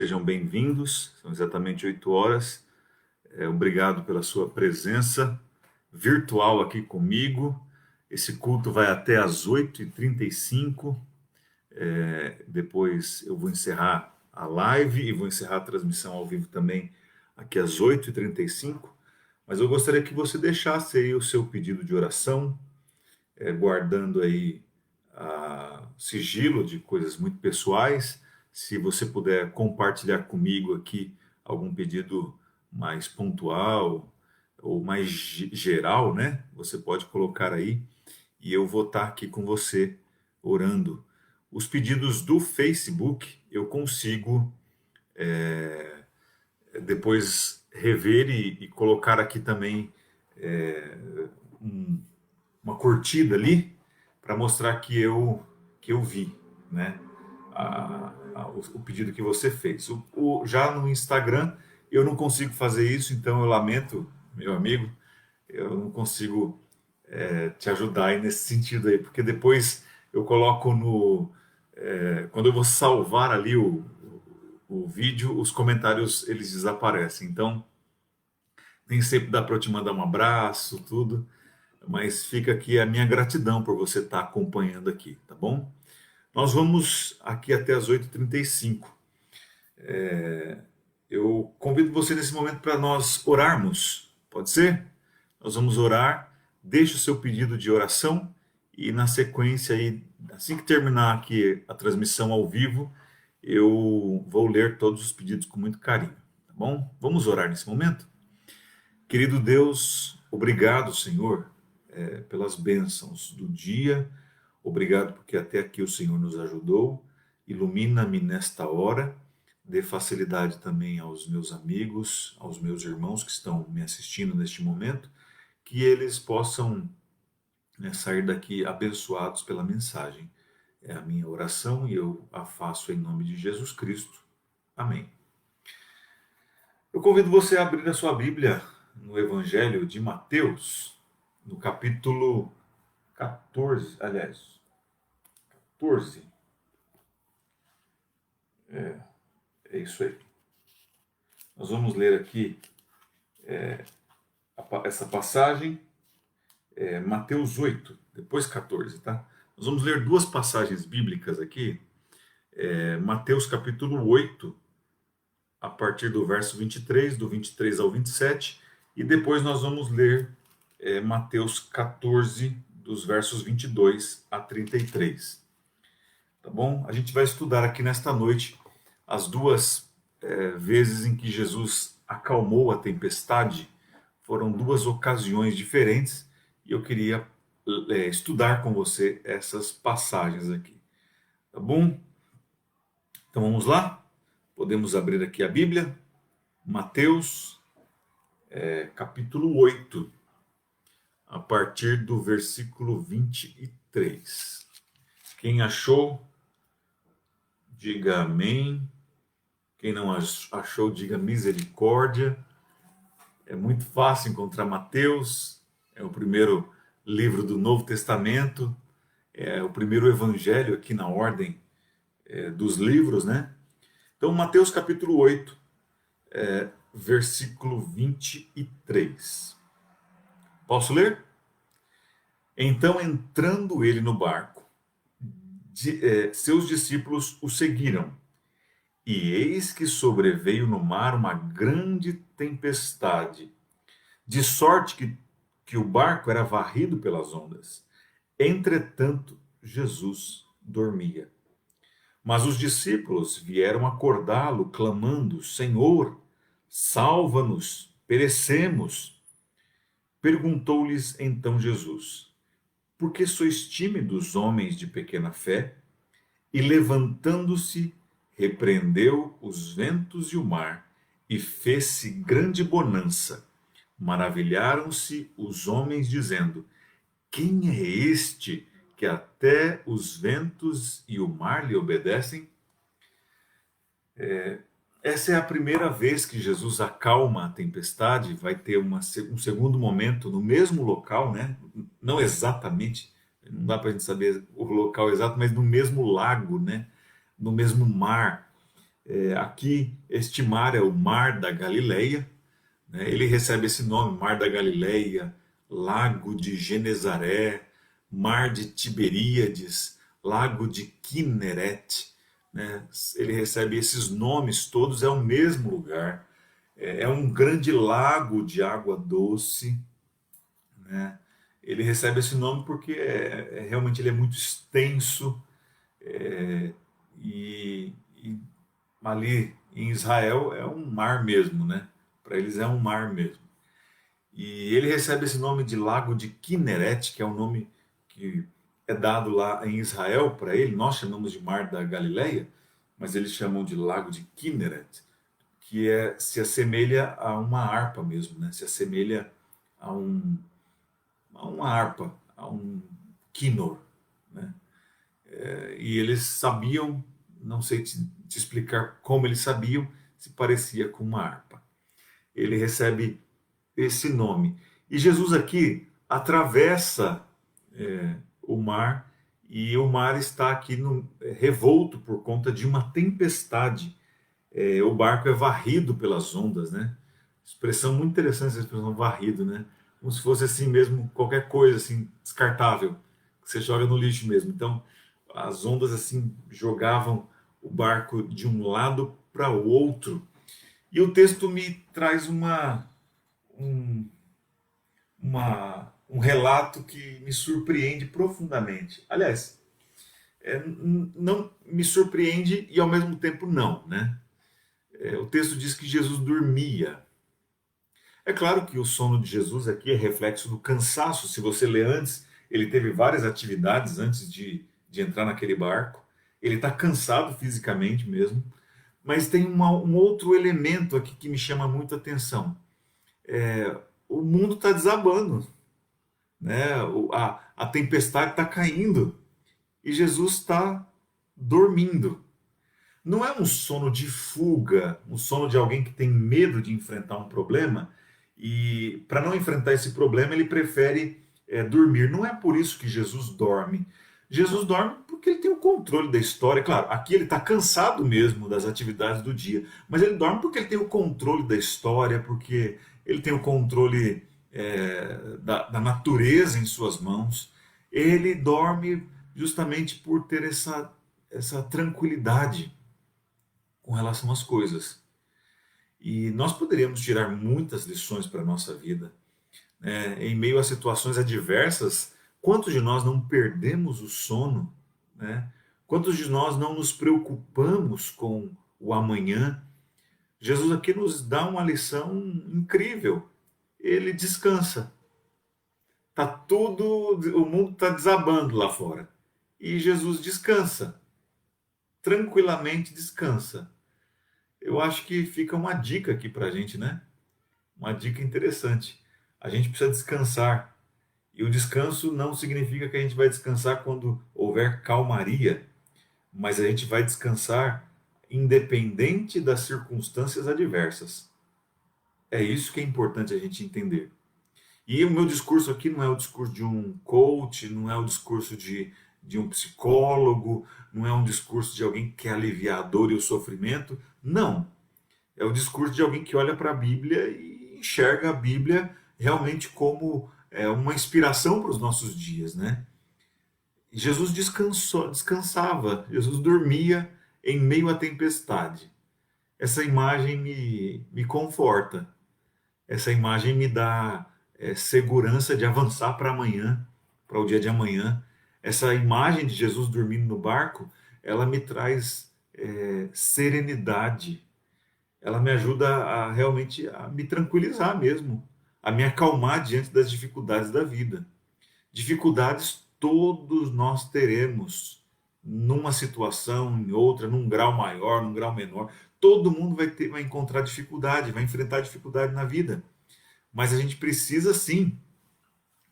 Sejam bem-vindos, são exatamente 8 horas. Obrigado pela sua presença virtual aqui comigo. Esse culto vai até às 8h35. Depois eu vou encerrar a live e vou encerrar a transmissão ao vivo também aqui às 8h35. Mas eu gostaria que você deixasse aí o seu pedido de oração, guardando aí sigilo de coisas muito pessoais. Se você puder compartilhar comigo aqui algum pedido mais pontual ou mais geral, né? Você pode colocar aí e eu vou estar aqui com você orando. Os pedidos do Facebook eu consigo depois rever e colocar aqui também uma curtida ali para mostrar que eu vi, né? O pedido que você fez. Já no Instagram eu não consigo fazer isso, então eu lamento, meu amigo, eu não consigo te ajudar aí nesse sentido aí, porque depois eu coloco quando eu vou salvar ali o vídeo, os comentários eles desaparecem. Então nem sempre dá para eu te mandar um abraço, tudo, mas fica aqui a minha gratidão por você estar acompanhando aqui, tá bom? Nós vamos aqui até as 8h35. Eu convido você nesse momento para nós orarmos, pode ser? Nós vamos orar, deixe o seu pedido de oração e na sequência aí, assim que terminar aqui a transmissão ao vivo, eu vou ler todos os pedidos com muito carinho, tá bom? Vamos orar nesse momento? Querido Deus, obrigado, Senhor, pelas bênçãos do dia. Obrigado porque até aqui o Senhor nos ajudou. Ilumina-me nesta hora. Dê facilidade também aos meus amigos, aos meus irmãos que estão me assistindo neste momento, que eles possam, né, sair daqui abençoados pela mensagem. É a minha oração e eu a faço em nome de Jesus Cristo. Amém. Eu convido você a abrir a sua Bíblia no Evangelho de Mateus, no capítulo 14, aliás, 14. É isso aí. Nós vamos ler aqui essa passagem, Mateus 8, depois 14, tá? Nós vamos ler duas passagens bíblicas aqui, Mateus capítulo 8, a partir do verso 23, do 23 ao 27, e depois nós vamos ler Mateus 14, dos versos 22 a 33. Tá bom? A gente vai estudar aqui nesta noite as duas vezes em que Jesus acalmou a tempestade. Foram duas ocasiões diferentes e eu queria estudar com você essas passagens aqui. Tá bom? Então vamos lá? Podemos abrir aqui a Bíblia, Mateus, capítulo 8, a partir do versículo 23. Quem achou, diga amém. Quem não achou, diga misericórdia. É muito fácil encontrar Mateus, é o primeiro livro do Novo Testamento, é o primeiro evangelho aqui na ordem dos livros, né? Então, Mateus capítulo 8, versículo 23. Posso ler? Então, entrando ele no barco, seus discípulos o seguiram. E eis que sobreveio no mar uma grande tempestade, de sorte que o barco era varrido pelas ondas. Entretanto, Jesus dormia. Mas os discípulos vieram acordá-lo, clamando: Senhor, salva-nos, perecemos. Perguntou-lhes então Jesus: Por que sois tímidos, homens de pequena fé? E levantando-se, repreendeu os ventos e o mar, e fez-se grande bonança. Maravilharam-se os homens, dizendo: Quem é este que até os ventos e o mar lhe obedecem? Essa é a primeira vez que Jesus acalma a tempestade. Vai ter um segundo momento no mesmo local, né? Não exatamente, não dá para a gente saber o local exato, mas no mesmo lago, né? No mesmo mar. Aqui, este mar é o Mar da Galileia, né? Ele recebe esse nome, Mar da Galileia, Lago de Genezaré, Mar de Tiberíades, Lago de Quinerete, né? Ele recebe esses nomes todos, é o mesmo lugar. É um grande lago de água doce, né? Ele recebe esse nome porque realmente ele é muito extenso, e ali em Israel é um mar mesmo, né? Para eles é um mar mesmo. E ele recebe esse nome de Lago de Quinerete, que é o nome que é dado lá em Israel para ele. Nós chamamos de Mar da Galileia, mas eles chamam de Lago de Quinerete, que se assemelha a uma harpa mesmo, né? Se assemelha a, a uma harpa, a um quinor, né? E eles sabiam, não sei te explicar como eles sabiam, se parecia com uma harpa. Ele recebe esse nome. E Jesus aqui atravessa o mar, e o mar está aqui revolto por conta de uma tempestade. O barco é varrido pelas ondas, né? Expressão muito interessante essa expressão varrido, né? Como se fosse assim mesmo, qualquer coisa assim descartável, que você joga no lixo mesmo. Então, as ondas assim jogavam o barco de um lado para o outro. E o texto me traz um, um relato que me surpreende profundamente. Aliás, não me surpreende e ao mesmo tempo não, né? O texto diz que Jesus dormia. É claro que o sono de Jesus aqui é reflexo do cansaço. Se você lê antes, ele teve várias atividades antes de entrar naquele barco. Ele está cansado fisicamente mesmo. Mas tem um outro elemento aqui que me chama muita atenção. O mundo está desabando, né? A tempestade está caindo e Jesus está dormindo. Não é um sono de fuga, um sono de alguém que tem medo de enfrentar um problema e, para não enfrentar esse problema, ele prefere dormir. Não é por isso que Jesus dorme. Jesus dorme porque ele tem o controle da história. Claro, aqui ele está cansado mesmo das atividades do dia, mas ele dorme porque ele tem o controle da história, porque ele tem o controle da natureza em suas mãos. Ele dorme justamente por ter essa tranquilidade com relação às coisas. E nós poderíamos tirar muitas lições para a nossa vida, né? Em meio a situações adversas, quantos de nós não perdemos o sono, né? Quantos de nós não nos preocupamos com o amanhã? Jesus aqui nos dá uma lição incrível. Ele descansa. Tá tudo, o mundo está desabando lá fora. E Jesus descansa. Tranquilamente descansa. Eu acho que fica uma dica aqui para a gente, né? Uma dica interessante. A gente precisa descansar. E o descanso não significa que a gente vai descansar quando houver calmaria, mas a gente vai descansar independente das circunstâncias adversas. É isso que é importante a gente entender. E o meu discurso aqui não é o discurso de um coach, não é o discurso de um psicólogo, não é um discurso de alguém que quer aliviar a dor e o sofrimento. Não. É o discurso de alguém que olha para a Bíblia e enxerga a Bíblia realmente como uma inspiração para os nossos dias, né? Jesus descansava, Jesus dormia em meio à tempestade. Essa imagem me conforta, essa imagem me dá segurança de avançar para amanhã, para o dia de amanhã. Essa imagem de Jesus dormindo no barco, ela me traz serenidade, ela me ajuda a realmente a me tranquilizar mesmo, a me acalmar diante das dificuldades da vida. Dificuldades todos nós teremos, numa situação, em outra, num grau maior, num grau menor. Todo mundo vai encontrar dificuldade, vai enfrentar dificuldade na vida. Mas a gente precisa sim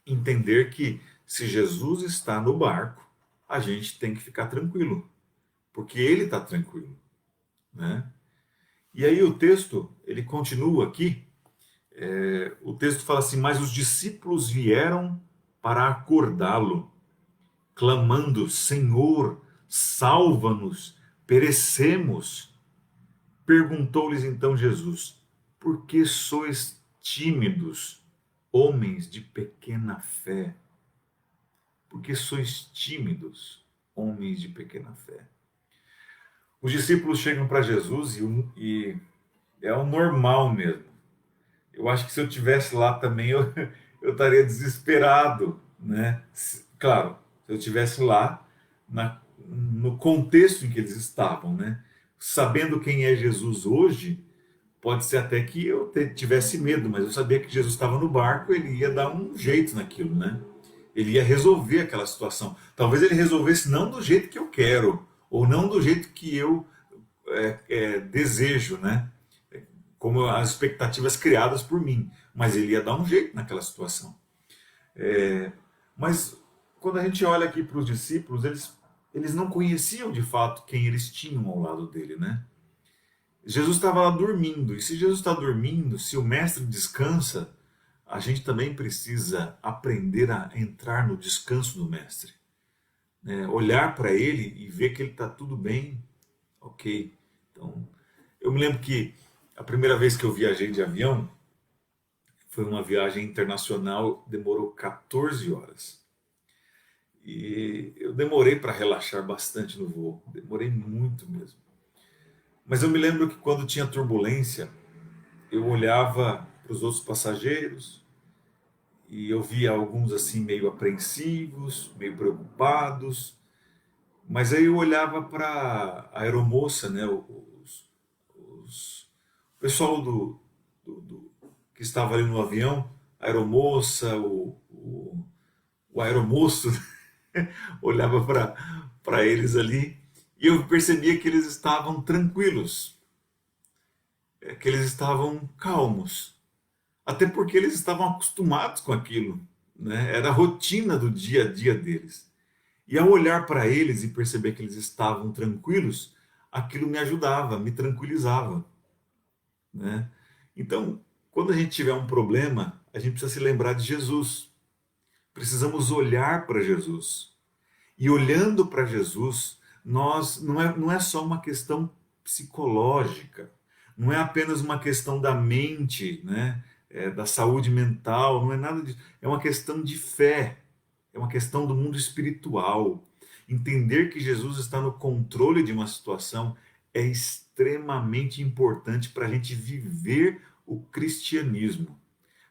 entender que se Jesus está no barco, a gente tem que ficar tranquilo, porque ele está tranquilo, né? E aí o texto, ele continua aqui, o texto fala assim, mas os discípulos vieram para acordá-lo, clamando, Senhor, salva-nos, perecemos. Perguntou-lhes então Jesus: por que sois tímidos, homens de pequena fé? Por que sois tímidos, homens de pequena fé? Os discípulos chegam para Jesus e é o normal mesmo. Eu acho que se eu tivesse lá também, eu estaria desesperado, né? Claro, se eu tivesse lá no contexto em que eles estavam, né? Sabendo quem é Jesus hoje, pode ser até que eu tivesse medo, mas eu sabia que Jesus estava no barco, ele ia dar um jeito naquilo, né? Ele ia resolver aquela situação. Talvez ele resolvesse não do jeito que eu quero, ou não do jeito que eu desejo, né? Como as expectativas criadas por mim. Mas ele ia dar um jeito naquela situação. Mas quando a gente olha aqui para os discípulos, eles não conheciam de fato quem eles tinham ao lado dele, né? Jesus estava lá dormindo, e se Jesus está dormindo, se o mestre descansa, a gente também precisa aprender a entrar no descanso do mestre, né? Olhar para ele e ver que ele está tudo bem, ok. Então, eu me lembro que a primeira vez que eu viajei de avião foi uma viagem internacional, demorou 14 horas. E eu demorei para relaxar bastante no voo, demorei muito mesmo. Mas eu me lembro que quando tinha turbulência, eu olhava para os outros passageiros e eu via alguns assim meio apreensivos, meio preocupados, mas aí eu olhava para a aeromoça, né, o pessoal que estava ali no avião, a aeromoça, o aeromoço, olhava para eles ali e eu percebia que eles estavam tranquilos, que eles estavam calmos. Até porque eles estavam acostumados com aquilo, né? Era a rotina do dia a dia deles. E ao olhar para eles e perceber que eles estavam tranquilos, aquilo me ajudava, me tranquilizava, né? Então, quando a gente tiver um problema, a gente precisa se lembrar de Jesus. Precisamos olhar para Jesus. E olhando para Jesus, nós não é só uma questão psicológica, não é apenas uma questão da mente, né? Da saúde mental, não é nada disso. É uma questão de fé, é uma questão do mundo espiritual. Entender que Jesus está no controle de uma situação é extremamente importante para a gente viver o cristianismo,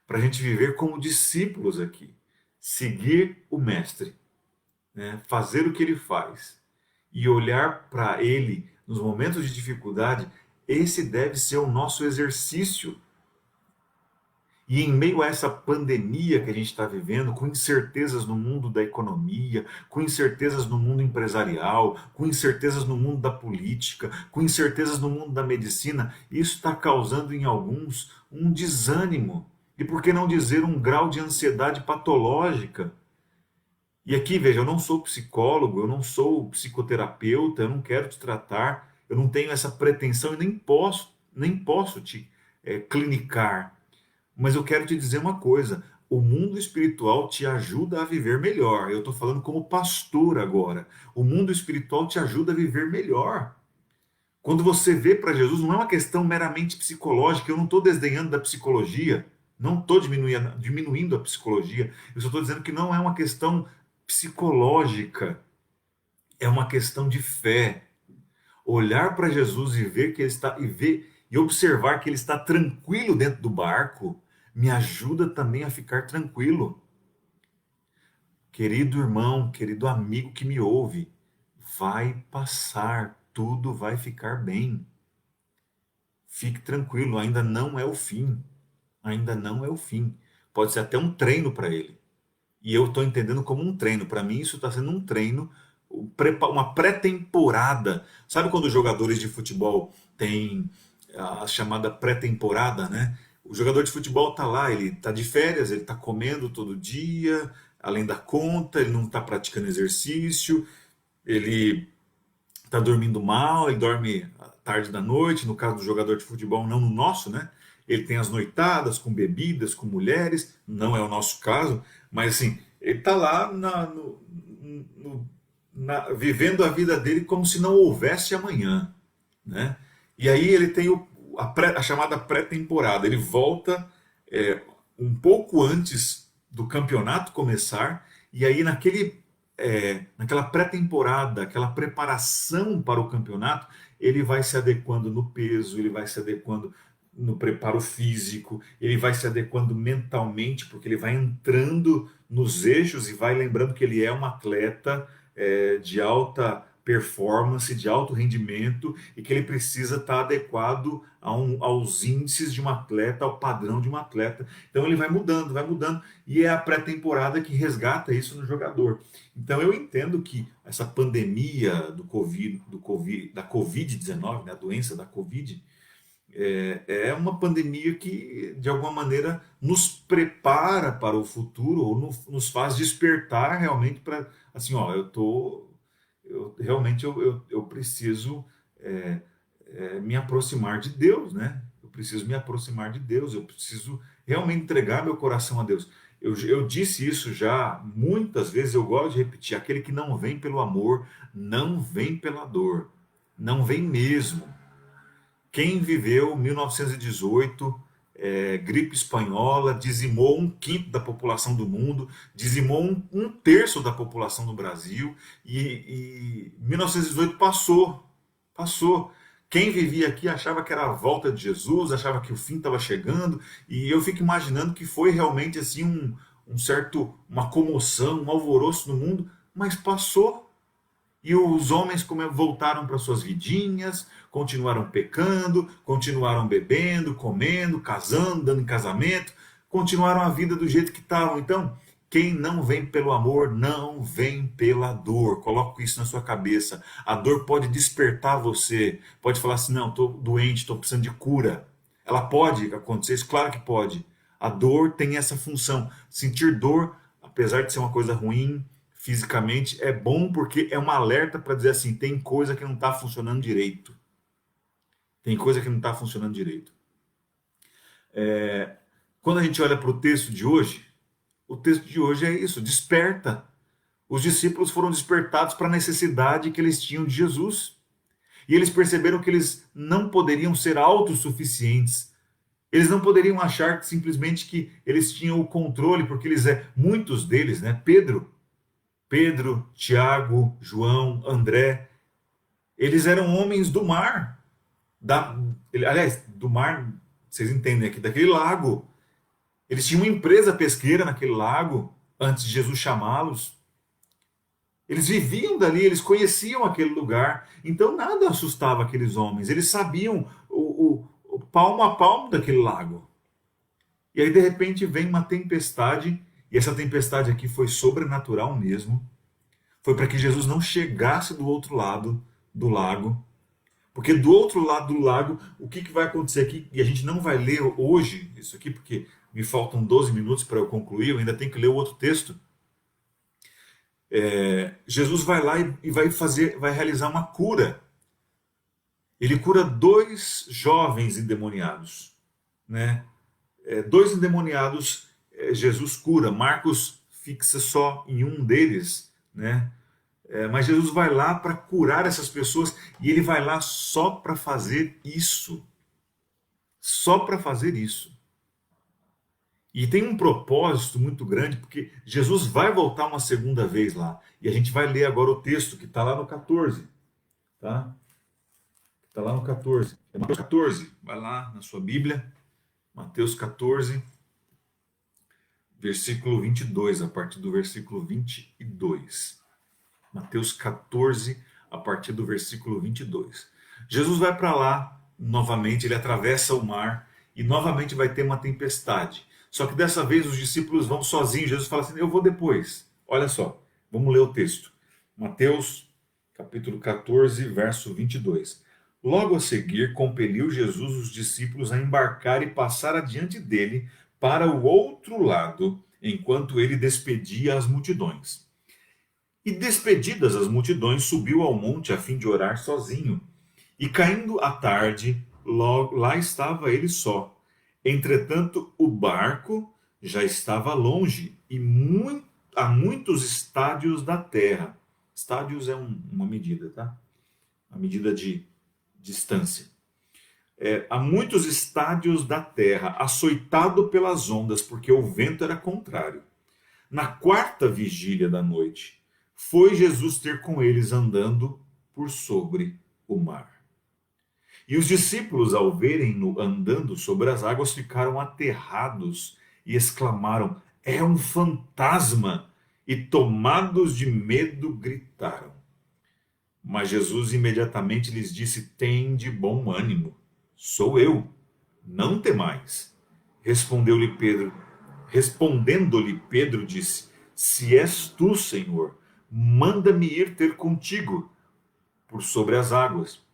para a gente viver como discípulos aqui, seguir o Mestre, né? Fazer o que ele faz e olhar para ele nos momentos de dificuldade, esse deve ser o nosso exercício. E em meio a essa pandemia que a gente está vivendo, com incertezas no mundo da economia, com incertezas no mundo empresarial, com incertezas no mundo da política, com incertezas no mundo da medicina, isso está causando em alguns um desânimo. E por que não dizer um grau de ansiedade patológica? E aqui, veja, eu não sou psicólogo, eu não sou psicoterapeuta, eu não quero te tratar, eu não tenho essa pretensão e nem posso te clinicar. Mas eu quero te dizer uma coisa: o mundo espiritual te ajuda a viver melhor. Eu estou falando como pastor agora. O mundo espiritual te ajuda a viver melhor. Quando você vê para Jesus, não é uma questão meramente psicológica. Eu não estou desdenhando da psicologia, não estou diminuindo a psicologia. Eu só estou dizendo que não é uma questão psicológica, é uma questão de fé. Olhar para Jesus e ver que ele está e observar que ele está tranquilo dentro do barco me ajuda também a ficar tranquilo. Querido irmão, querido amigo que me ouve, vai passar, tudo vai ficar bem. Fique tranquilo, ainda não é o fim. Ainda não é o fim. Pode ser até um treino para ele. E eu estou entendendo como um treino. Para mim, isso está sendo um treino, uma pré-temporada. Sabe quando os jogadores de futebol têm a chamada pré-temporada, né? O jogador de futebol está lá, ele está de férias, ele está comendo todo dia, além da conta, ele não está praticando exercício, ele está dormindo mal, ele dorme à tarde da noite, no caso do jogador de futebol, não no nosso, né? Ele tem as noitadas com bebidas, com mulheres, não é o nosso caso, mas assim, ele está lá vivendo a vida dele como se não houvesse amanhã, né? E aí ele tem a chamada pré-temporada. Ele volta é, um pouco antes do campeonato começar, e aí naquela pré-temporada, aquela preparação para o campeonato, ele vai se adequando no peso, ele vai se adequando no preparo físico, ele vai se adequando mentalmente, porque ele vai entrando nos eixos e vai lembrando que ele é um atleta de alta performance, de alto rendimento, e que ele precisa estar adequado aos índices de um atleta, ao padrão de um atleta. Então ele vai mudando, e é a pré-temporada que resgata isso no jogador. Então eu entendo que essa pandemia da Covid-19, né, a doença da Covid, é uma pandemia que, de alguma maneira, nos prepara para o futuro, ou nos faz despertar realmente para, assim, ó, realmente eu preciso é, me aproximar de Deus, né? Eu preciso me aproximar de Deus, eu preciso realmente entregar meu coração a Deus. Eu disse isso já muitas vezes, eu gosto de repetir: aquele que não vem pelo amor, não vem pela dor, não vem mesmo. Quem viveu 1918, gripe espanhola, dizimou um quinto da população do mundo, dizimou um terço da população do Brasil, e 1918 passou. Quem vivia aqui achava que era a volta de Jesus, achava que o fim estava chegando, e eu fico imaginando que foi realmente assim uma comoção, um alvoroço no mundo, mas passou. E os homens voltaram para suas vidinhas, continuaram pecando, continuaram bebendo, comendo, casando, dando em casamento, continuaram a vida do jeito que estavam. Então, quem não vem pelo amor, não vem pela dor. Coloque isso na sua cabeça. A dor pode despertar você, pode falar assim: não, estou doente, estou precisando de cura. Ela pode acontecer, isso claro que pode. A dor tem essa função. Sentir dor, apesar de ser uma coisa ruim, fisicamente, é bom porque é um alerta para dizer assim: tem coisa que não está funcionando direito. Tem coisa que não está funcionando direito. Quando a gente olha para o texto de hoje é isso: desperta. Os discípulos foram despertados para a necessidade que eles tinham de Jesus. E eles perceberam que eles não poderiam ser autossuficientes. Eles não poderiam achar que simplesmente que eles tinham o controle, porque muitos deles, né, Pedro, Tiago, João, André, eles eram homens do mar. Aliás, do mar, vocês entendem aqui, daquele lago. Eles tinham uma empresa pesqueira naquele lago antes de Jesus chamá-los. Eles viviam dali, eles conheciam aquele lugar. Então nada assustava aqueles homens. Eles sabiam o palmo a palmo daquele lago. E aí de repente vem uma tempestade, e essa tempestade aqui foi sobrenatural mesmo. Foi para que Jesus não chegasse do outro lado do lago. Porque do outro lado do lago, o que vai acontecer aqui? E a gente não vai ler hoje isso aqui, porque me faltam 12 minutos para eu concluir, eu ainda tenho que ler o outro texto. Jesus vai lá e vai realizar uma cura. Ele cura dois jovens endemoniados, né? Dois endemoniados, Jesus cura. Marcos fixa só em um deles, né? Mas Jesus vai lá para curar essas pessoas, e ele vai lá só para fazer isso. Só para fazer isso. E tem um propósito muito grande, porque Jesus vai voltar uma segunda vez lá. E a gente vai ler agora o texto que está lá no 14. Tá? Está lá no 14. É Mateus 14. Vai lá na sua Bíblia. Mateus 14, versículo 22, a partir do versículo 22. Mateus 14, a partir do versículo 22. Jesus vai para lá novamente, ele atravessa o mar e novamente vai ter uma tempestade. Só que dessa vez os discípulos vão sozinhos. Jesus fala assim: eu vou depois. Olha só, vamos ler o texto. Mateus capítulo 14, verso 22. Logo a seguir, compeliu Jesus os discípulos a embarcar e passar adiante dele para o outro lado, enquanto ele despedia as multidões. E despedidas as multidões, subiu ao monte a fim de orar sozinho. E caindo a tarde, logo lá estava ele só. Entretanto, o barco já estava longe e a muitos estádios da terra. Estádios é uma medida, tá? Uma medida de distância. a muitos estádios da terra, açoitado pelas ondas, porque o vento era contrário. Na quarta vigília da noite, foi Jesus ter com eles andando por sobre o mar. E os discípulos, ao verem-no andando sobre as águas, ficaram aterrados e exclamaram: É um fantasma! E tomados de medo, gritaram. Mas Jesus imediatamente lhes disse: Tende bom ânimo, sou eu, não temais. Respondeu-lhe Pedro, Respondendo-lhe Pedro disse: Se és tu, Senhor, manda-me ir ter contigo por sobre as águas.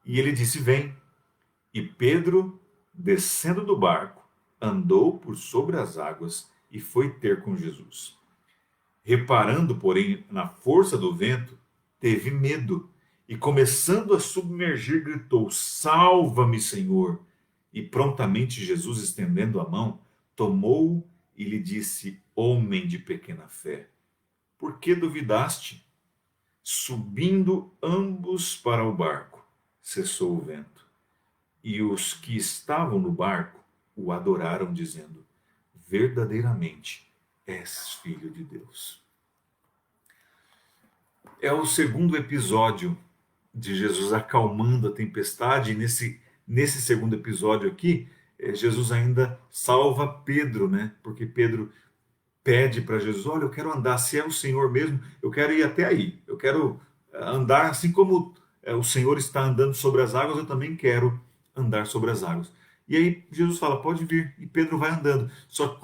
E ele disse: Vem. E Pedro, descendo do barco, andou por sobre as águas e foi ter com Jesus. Reparando, porém, na força do vento, teve medo e, começando a submergir, gritou: Salva-me, Senhor! E prontamente Jesus, estendendo a mão, tomou-o e lhe disse: Homem de pequena fé, por que duvidaste? Subindo ambos para o barco, cessou o vento. E os que estavam no barco o adoraram, dizendo: Verdadeiramente és filho de Deus. É o segundo episódio de Jesus acalmando a tempestade. E nesse segundo episódio aqui, Jesus ainda salva Pedro, né? Porque Pedro pede para Jesus: Olha, eu quero andar, se é o Senhor mesmo, eu quero ir até aí. Eu quero andar assim como o Senhor está andando sobre as águas, eu também quero andar sobre as águas. E aí Jesus fala: Pode vir. E Pedro vai andando. Só que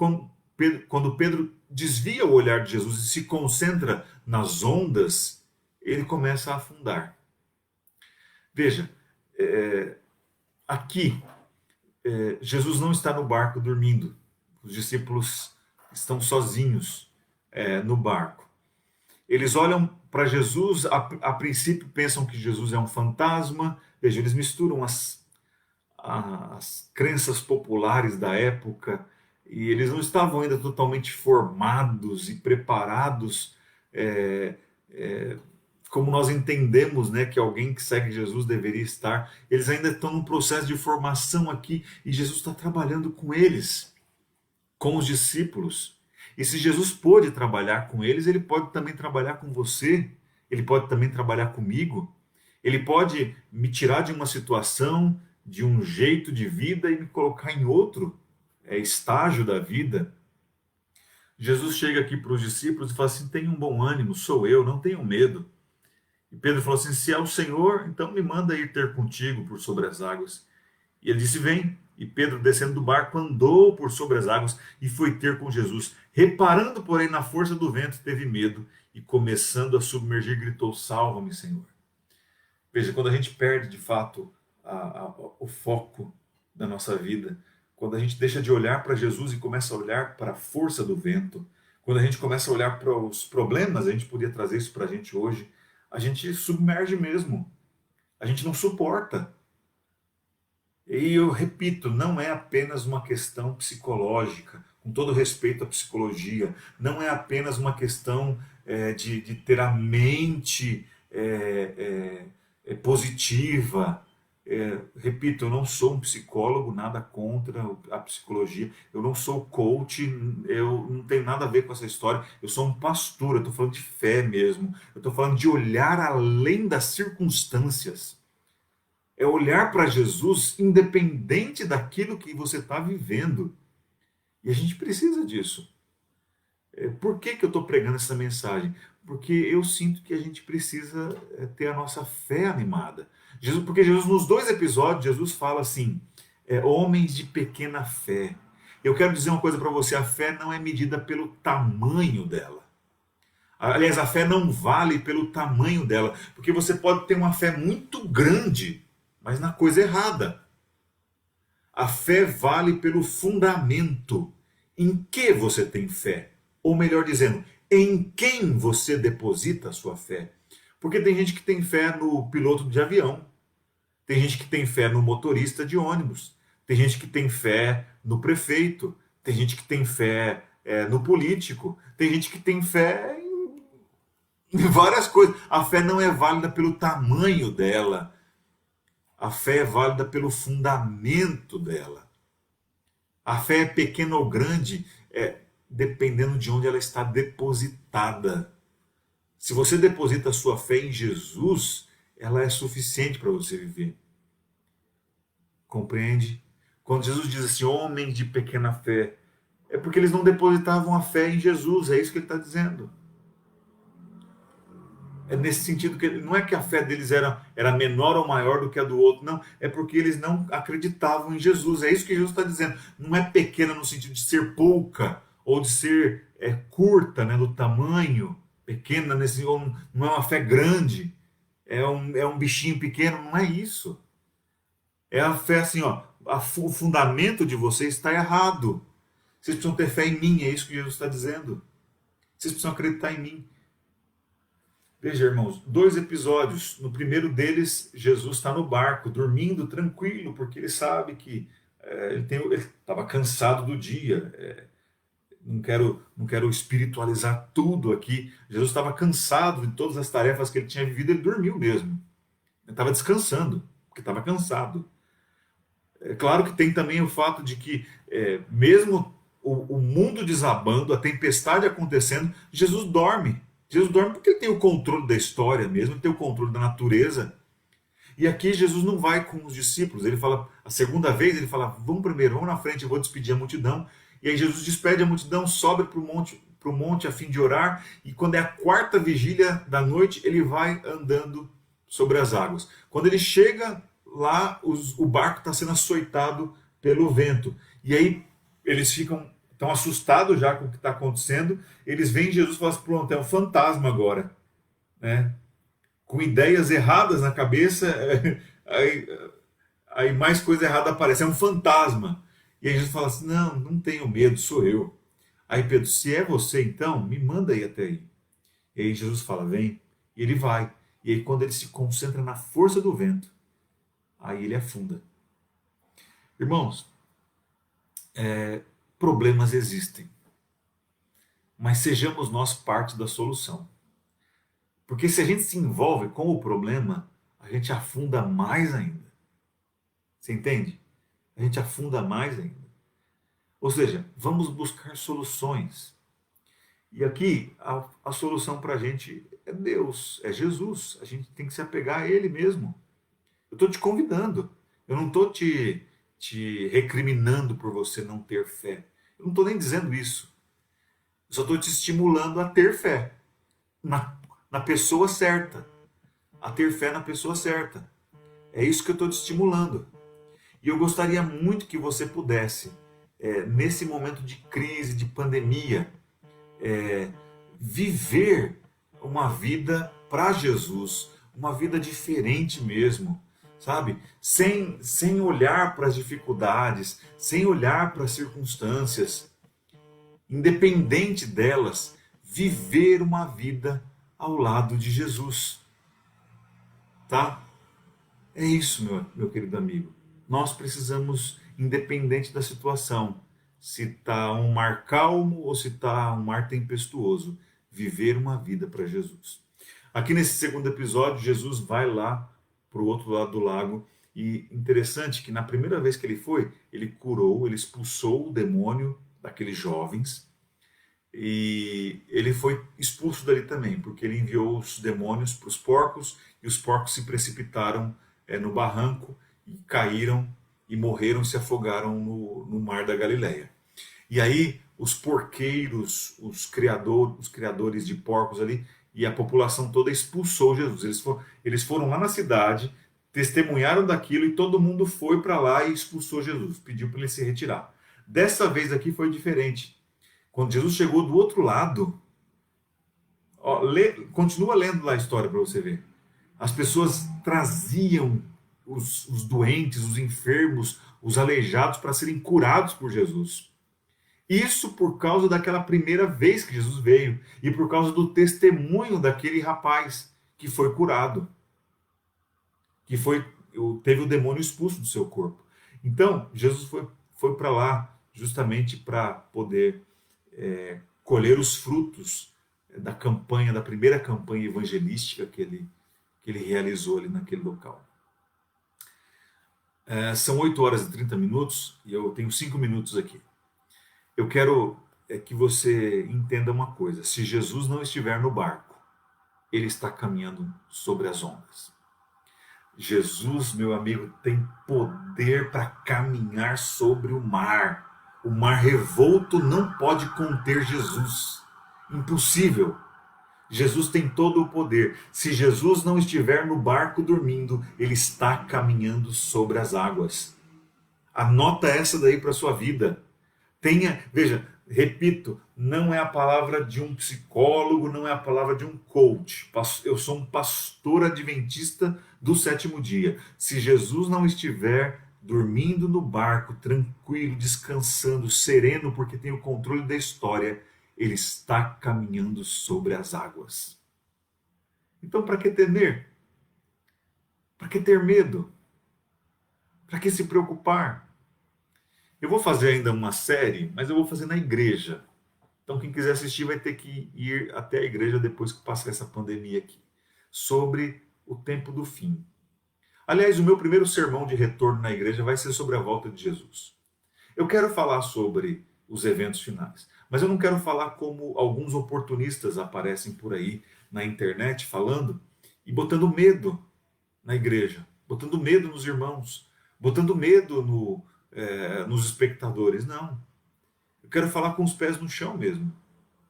quando Pedro desvia o olhar de Jesus e se concentra nas ondas, ele começa a afundar. Veja, aqui, Jesus não está no barco dormindo. Os discípulos estão sozinhos no barco. Eles olham para Jesus, a princípio pensam que Jesus é um fantasma. Veja, eles misturam as crenças populares da época, e eles não estavam ainda totalmente formados e preparados, como nós entendemos, né, que alguém que segue Jesus deveria estar. Eles ainda estão num processo de formação aqui, e Jesus está trabalhando com eles, com os discípulos. E se Jesus pôde trabalhar com eles, ele pode também trabalhar com você, ele pode também trabalhar comigo, ele pode me tirar de uma situação, de um jeito de vida, e me colocar em outro estágio da vida. Jesus chega aqui para os discípulos e fala assim: tenham um bom ânimo, sou eu, não tenham medo. E Pedro falou assim: se é o Senhor, então me manda ir ter contigo por sobre as águas. E ele disse: vem. E Pedro, descendo do barco, andou por sobre as águas e foi ter com Jesus. Reparando, porém, na força do vento, teve medo e, começando a submergir, gritou: Salva-me, Senhor. Veja, quando a gente perde de fato o foco da nossa vida, quando a gente deixa de olhar para Jesus e começa a olhar para a força do vento, quando a gente começa a olhar para os problemas, a gente podia trazer isso para a gente hoje, a gente submerge mesmo, a gente não suporta. E eu repito, não é apenas uma questão psicológica, com todo respeito à psicologia, não é apenas uma questão de ter a mente positiva. Repito, eu não sou um psicólogo, nada contra a psicologia, eu não sou coach, eu não tenho nada a ver com essa história, eu sou um pastor, eu estou falando de fé mesmo, eu estou falando de olhar além das circunstâncias. É olhar para Jesus independente daquilo que você está vivendo. E a gente precisa disso. Por que eu estou pregando essa mensagem? Porque eu sinto que a gente precisa ter a nossa fé animada. Porque Jesus, nos 2 episódios, Jesus fala assim: homens de pequena fé. Eu quero dizer uma coisa para você: a fé não é medida pelo tamanho dela. Aliás, a fé não vale pelo tamanho dela, porque você pode ter uma fé muito grande, mas na coisa errada. A fé vale pelo fundamento. Em que você tem fé? Ou melhor dizendo, em quem você deposita a sua fé? Porque tem gente que tem fé no piloto de avião, tem gente que tem fé no motorista de ônibus, tem gente que tem fé no prefeito, tem gente que tem fé no político, tem gente que tem fé em várias coisas. A fé não é válida pelo tamanho dela. A fé é válida pelo fundamento dela. A fé é pequena ou grande, dependendo de onde ela está depositada. Se você deposita a sua fé em Jesus, ela é suficiente para você viver. Compreende? Quando Jesus diz assim, homens de pequena fé, é porque eles não depositavam a fé em Jesus, é isso que ele está dizendo. É nesse sentido que não é que a fé deles era menor ou maior do que a do outro, não, é porque eles não acreditavam em Jesus, é isso que Jesus está dizendo. Não é pequena no sentido de ser pouca, ou de ser curta, né, do tamanho, pequena, ou não é uma fé grande, é um bichinho pequeno, não é isso. É a fé assim, ó, o fundamento de vocês está errado. Vocês precisam ter fé em mim, é isso que Jesus está dizendo. Vocês precisam acreditar em mim. Veja, irmãos, 2 episódios. No primeiro deles, Jesus está no barco, dormindo tranquilo, porque ele sabe que ele estava cansado do dia. Não quero espiritualizar tudo aqui. Jesus estava cansado de todas as tarefas que ele tinha vivido, ele dormiu mesmo. Ele estava descansando, porque estava cansado. É claro que tem também o fato de que, mesmo o mundo desabando, a tempestade acontecendo, Jesus dorme. Jesus dorme porque ele tem o controle da história mesmo, ele tem o controle da natureza. E aqui Jesus não vai com os discípulos, ele fala, a segunda vez ele fala, vamos primeiro, vamos na frente, eu vou despedir a multidão. E aí Jesus despede a multidão, sobe para o monte a fim de orar, e quando é a quarta vigília da noite, ele vai andando sobre as águas. Quando ele chega lá, o barco está sendo açoitado pelo vento. E aí eles estão assustados já com o que está acontecendo. Eles veem Jesus e falam assim, pronto, é um fantasma agora. Né? Com ideias erradas na cabeça, aí mais coisa errada aparece. É um fantasma. E aí Jesus fala assim, não tenho medo, sou eu. Aí Pedro, se é você então, me manda aí até aí. E aí Jesus fala, vem. E ele vai. E aí quando ele se concentra na força do vento, aí ele afunda. Irmãos, problemas existem, mas sejamos nós parte da solução. Porque se a gente se envolve com o problema, a gente afunda mais ainda. Você entende? A gente afunda mais ainda. Ou seja, vamos buscar soluções. E aqui a solução para a gente é Deus, é Jesus. A gente tem que se apegar a Ele mesmo. Eu estou te convidando. Eu não estou te recriminando por você não ter fé. Eu não estou nem dizendo isso. Eu só estou te estimulando a ter fé na pessoa certa. A ter fé na pessoa certa. É isso que eu estou te estimulando. E eu gostaria muito que você pudesse, nesse momento de crise, de pandemia, viver uma vida para Jesus, uma vida diferente mesmo, sabe? Sem olhar para as dificuldades, sem olhar para as circunstâncias, independente delas, viver uma vida ao lado de Jesus, tá? É isso, meu querido amigo. Nós precisamos, independente da situação, se está um mar calmo ou se está um mar tempestuoso, viver uma vida para Jesus. Aqui nesse segundo episódio, Jesus vai lá para o outro lado do lago. E interessante que na primeira vez que ele foi, ele curou, ele expulsou o demônio daqueles jovens. E ele foi expulso dali também, porque ele enviou os demônios para os porcos e os porcos se precipitaram no barranco e caíram e morreram, se afogaram no mar da Galileia. E aí os porqueiros, os criadores de porcos ali e a população toda expulsou Jesus. Eles foram lá na cidade, testemunharam daquilo e todo mundo foi para lá e expulsou Jesus, pediu para ele se retirar. Dessa vez aqui foi diferente. Quando Jesus chegou do outro lado, continua lendo lá a história para você ver. As pessoas traziam os doentes, os enfermos, os aleijados para serem curados por Jesus. Isso por causa daquela primeira vez que Jesus veio e por causa do testemunho daquele rapaz que foi curado, teve o demônio expulso do seu corpo. Então, Jesus foi para lá justamente para poder colher os frutos da primeira campanha evangelística que ele realizou ali naquele local. São 8 horas e 30 minutos e eu tenho 5 minutos aqui. Eu quero que você entenda uma coisa. Se Jesus não estiver no barco, ele está caminhando sobre as ondas. Jesus, meu amigo, tem poder para caminhar sobre o mar. O mar revolto não pode conter Jesus. Impossível. Jesus tem todo o poder. Se Jesus não estiver no barco dormindo, ele está caminhando sobre as águas. Anota essa daí para sua vida. Veja, repito, não é a palavra de um psicólogo, não é a palavra de um coach. Eu sou um pastor adventista do sétimo dia. Se Jesus não estiver dormindo no barco, tranquilo, descansando, sereno, porque tem o controle da história, ele está caminhando sobre as águas. Então, para que temer? Para que ter medo? Para que se preocupar? Eu vou fazer ainda uma série, mas eu vou fazer na igreja. Então, quem quiser assistir vai ter que ir até a igreja depois que passar essa pandemia aqui. Sobre o tempo do fim. Aliás, o meu primeiro sermão de retorno na igreja vai ser sobre a volta de Jesus. Eu quero falar sobre os eventos finais, mas eu não quero falar como alguns oportunistas aparecem por aí na internet falando e botando medo na igreja, botando medo nos irmãos, botando medo nos espectadores. Não. Eu quero falar com os pés no chão mesmo,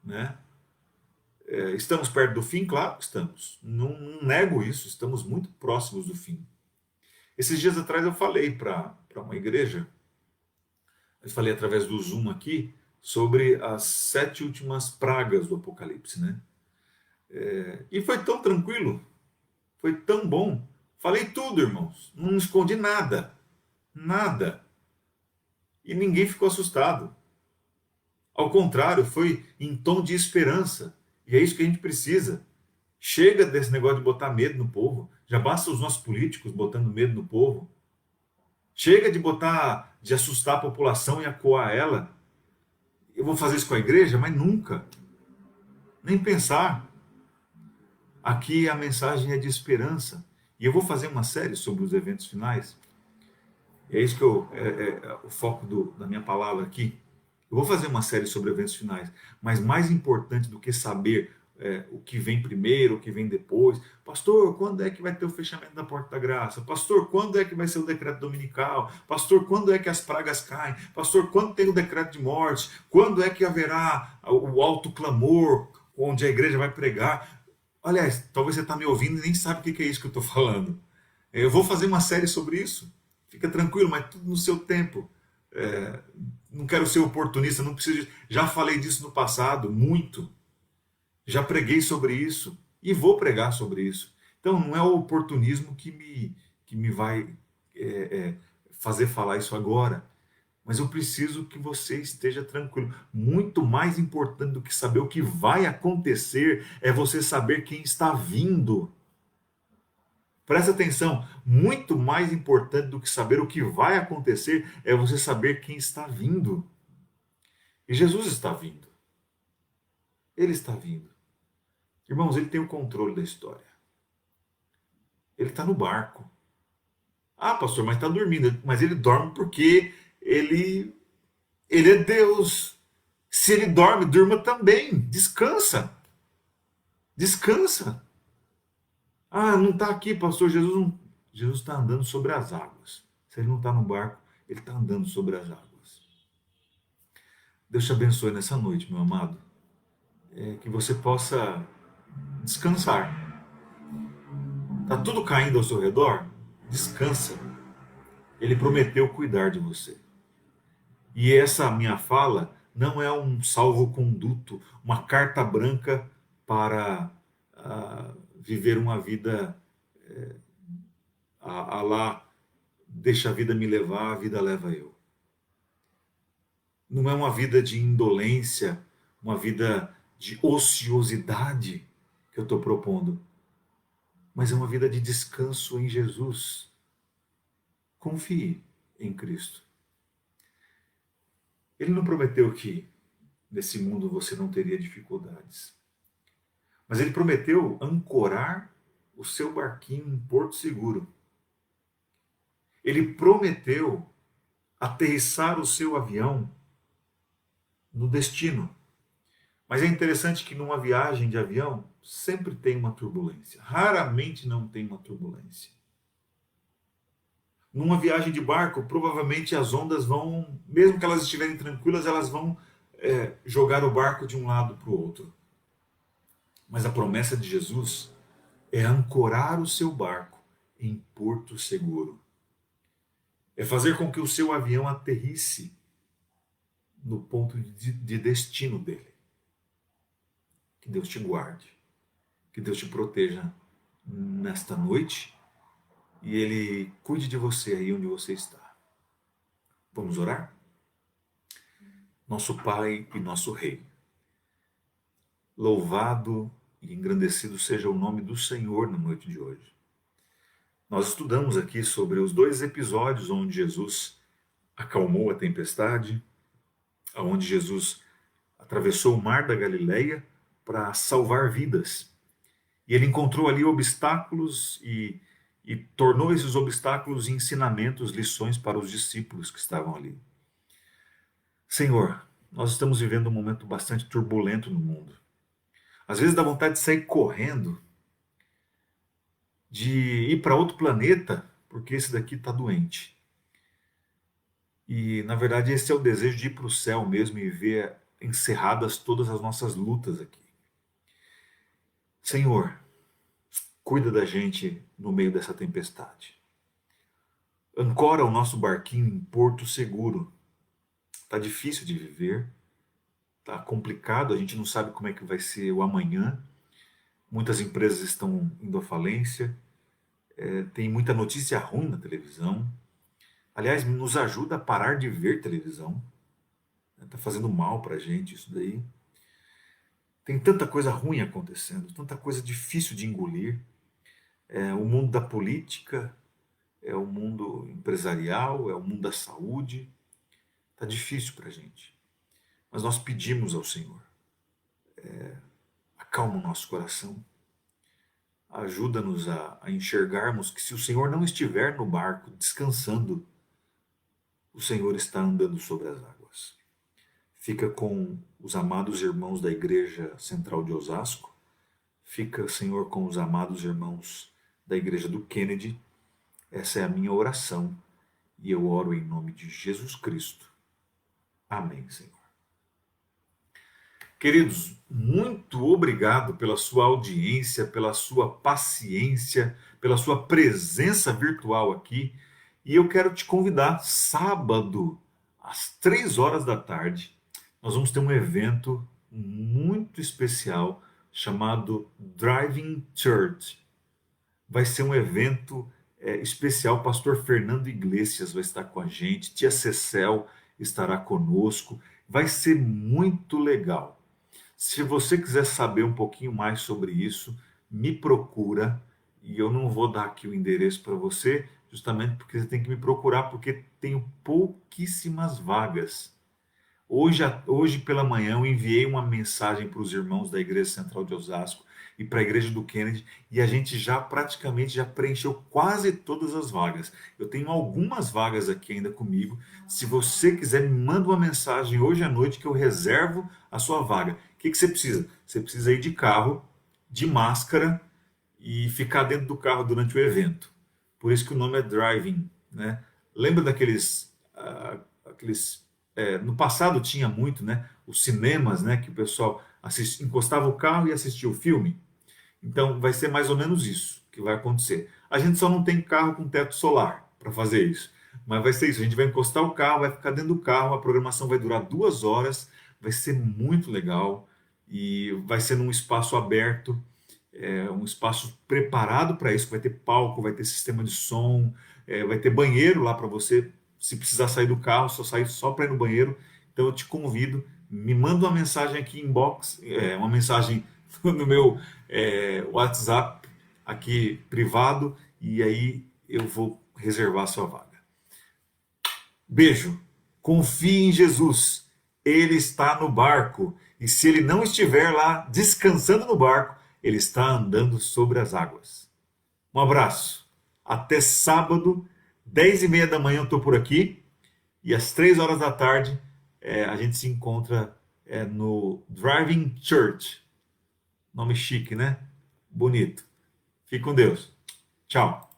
né? Estamos perto do fim? Claro que estamos. Não nego isso, estamos muito próximos do fim. Esses dias atrás eu falei para uma igreja, eu falei através do Zoom aqui, sobre as 7 últimas pragas do Apocalipse, né? E foi tão tranquilo, foi tão bom. Falei tudo, irmãos, não escondi nada, nada. E ninguém ficou assustado. Ao contrário, foi em tom de esperança. E é isso que a gente precisa. Chega desse negócio de botar medo no povo. Já basta os nossos políticos botando medo no povo. Chega de assustar a população e acuar ela. Eu vou fazer isso com a igreja? Mas nunca. Nem pensar. Aqui a mensagem é de esperança. E eu vou fazer uma série sobre os eventos finais. É isso que é o foco da minha palavra aqui. Eu vou fazer uma série sobre eventos finais, mas mais importante do que saber o que vem primeiro, o que vem depois. Pastor, quando é que vai ter o fechamento da Porta da Graça? Pastor, quando é que vai ser o decreto dominical? Pastor, quando é que as pragas caem? Pastor, quando tem o decreto de morte? Quando é que haverá o alto clamor, onde a igreja vai pregar? Aliás, talvez você está me ouvindo e nem sabe o que é isso que eu estou falando. Eu vou fazer uma série sobre isso. Fica tranquilo, mas tudo no seu tempo. Não quero ser oportunista, não preciso. Já falei disso no passado, muito. Já preguei sobre isso e vou pregar sobre isso. Então não é o oportunismo que me vai fazer falar isso agora. Mas eu preciso que você esteja tranquilo. Muito mais importante do que saber o que vai acontecer é você saber quem está vindo. Presta atenção, muito mais importante do que saber o que vai acontecer é você saber quem está vindo. E Jesus está vindo. Ele está vindo. Irmãos, ele tem o controle da história. Ele está no barco. Ah, pastor, mas está dormindo. Mas ele dorme porque ele é Deus. Se ele dorme, durma também. Descansa. Descansa. Ah, não está aqui, pastor. Jesus está andando sobre as águas. Se ele não está no barco, ele está andando sobre as águas. Deus te abençoe nessa noite, meu amado. Que você possa descansar. Está tudo caindo ao seu redor? Descansa. Ele prometeu cuidar de você. E essa minha fala não é um salvo-conduto, uma carta branca para viver uma vida a lá, deixa a vida me levar, a vida leva eu. Não é uma vida de indolência, uma vida de ociosidade que eu estou propondo, mas é uma vida de descanso em Jesus. Confie em Cristo. Ele não prometeu que nesse mundo você não teria dificuldades, mas ele prometeu ancorar o seu barquinho em Porto Seguro. Ele prometeu aterrissar o seu avião no destino. Mas é interessante que numa viagem de avião sempre tem uma turbulência. Raramente não tem uma turbulência. Numa viagem de barco, provavelmente as ondas vão, mesmo que elas estiverem tranquilas, elas vão jogar o barco de um lado para o outro. Mas a promessa de Jesus é ancorar o seu barco em porto seguro. É fazer com que o seu avião aterrisse no ponto de destino dele. Que Deus te guarde, que Deus te proteja nesta noite e Ele cuide de você aí onde você está. Vamos orar? Nosso Pai e nosso Rei, louvado e engrandecido seja o nome do Senhor na noite de hoje. Nós estudamos aqui sobre os 2 episódios onde Jesus acalmou a tempestade, onde Jesus atravessou o mar da Galileia para salvar vidas. E ele encontrou ali obstáculos e tornou esses obstáculos em ensinamentos, lições para os discípulos que estavam ali. Senhor, nós estamos vivendo um momento bastante turbulento no mundo. Às vezes dá vontade de sair correndo, de ir para outro planeta, porque esse daqui está doente. E, na verdade, esse é o desejo de ir para o céu mesmo e ver encerradas todas as nossas lutas aqui. Senhor, cuida da gente no meio dessa tempestade. Ancora o nosso barquinho em porto seguro. Está difícil de viver, está complicado, a gente não sabe como é que vai ser o amanhã. Muitas empresas estão indo à falência, tem muita notícia ruim na televisão. Aliás, nos ajuda a parar de ver televisão. Está fazendo mal para a gente isso daí. Tem tanta coisa ruim acontecendo, tanta coisa difícil de engolir. O mundo da política, é o mundo empresarial, é o mundo da saúde. Está difícil para a gente. Mas nós pedimos ao Senhor, acalma o nosso coração. Ajuda-nos a enxergarmos que se o Senhor não estiver no barco descansando, o Senhor está andando sobre as águas. Fica com os amados irmãos da Igreja Central de Osasco. Fica, Senhor, com os amados irmãos da Igreja do Kennedy. Essa é a minha oração e eu oro em nome de Jesus Cristo. Amém, Senhor. Queridos, muito obrigado pela sua audiência, pela sua paciência, pela sua presença virtual aqui. E eu quero te convidar, sábado, às 3 horas da tarde, nós vamos ter um evento muito especial chamado Driving Church. Vai ser um evento especial, o pastor Fernando Iglesias vai estar com a gente, tia Cecel estará conosco, vai ser muito legal. Se você quiser saber um pouquinho mais sobre isso, me procura, e eu não vou dar aqui o endereço para você, justamente porque você tem que me procurar, porque tenho pouquíssimas vagas. Hoje pela manhã eu enviei uma mensagem para os irmãos da Igreja Central de Osasco e para a Igreja do Kennedy, e a gente já praticamente já preencheu quase todas as vagas. Eu tenho algumas vagas aqui ainda comigo. Se você quiser, me manda uma mensagem hoje à noite que eu reservo a sua vaga. O que você precisa? Você precisa ir de carro, de máscara e ficar dentro do carro durante o evento. Por isso que o nome é Driving, né? Lembra daqueles... no passado tinha muito, né? Os cinemas, né? Que o pessoal encostava o carro e assistia o filme. Então vai ser mais ou menos isso que vai acontecer. A gente só não tem carro com teto solar para fazer isso. Mas vai ser isso, a gente vai encostar o carro, vai ficar dentro do carro, a programação vai durar 2 horas, vai ser muito legal e vai ser num espaço aberto, um espaço preparado para isso, vai ter palco, vai ter sistema de som, vai ter banheiro lá para você, se precisar sair do carro, só sair só para ir no banheiro. Então eu te convido, me manda uma mensagem aqui inbox, uma mensagem no meu WhatsApp aqui privado, e aí eu vou reservar a sua vaga. Beijo, confie em Jesus, Ele está no barco, e se Ele não estiver lá descansando no barco, Ele está andando sobre as águas. Um abraço, até sábado, 10h30 da manhã eu estou por aqui e às 3 horas da tarde a gente se encontra no Driving Church. Nome chique, né? Bonito. Fique com Deus. Tchau.